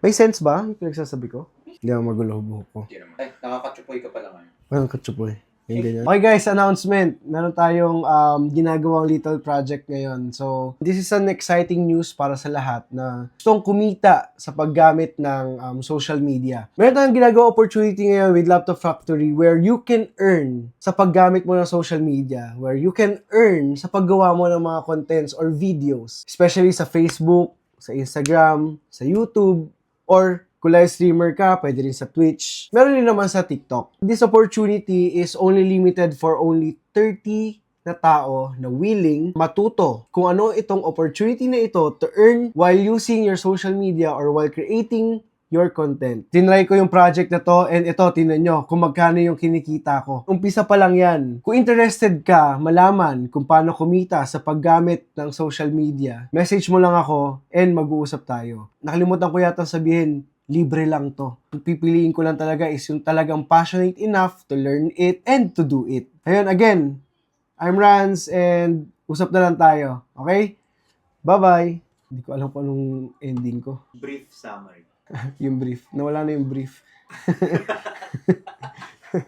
May sense ba yung pinagsasabi ko? Hindi ako magulo buhok ko. Hindi naman. Ay, nakakatsupoy ka pala ngayon. Parang katsupoy. Yung ganyan. Okay guys, announcement. Meron tayong ginagawang little project ngayon. So, this is an exciting news para sa lahat na gustong kumita sa paggamit ng social media. Meron tayong ginagawang opportunity ngayon with Laptop Factory where you can earn sa paggamit mo ng social media. Where you can earn sa paggawa mo ng mga contents or videos. Especially sa Facebook, sa Instagram, sa YouTube, or kung live streamer ka, pwede rin sa Twitch. Meron din naman sa TikTok. This opportunity is only limited for only 30 na tao na willing matuto kung ano itong opportunity na ito to earn while using your social media or while creating your content. Tinry ko yung project na to and ito, tinan nyo kung magkano yung kinikita ko. Umpisa pa lang yan. Kung interested ka malaman kung paano kumita sa paggamit ng social media, message mo lang ako and mag-uusap tayo. Nakalimutan ko yata sabihin, libre lang to. Pipiliin ko lang talaga is yung talagang passionate enough to learn it and to do it. Ayun, again, I'm Rans and usap na lang tayo. Okay? Bye-bye! Hindi ko alam kung anong ending ko. Brief summary. Yung brief. Nawala na yung brief.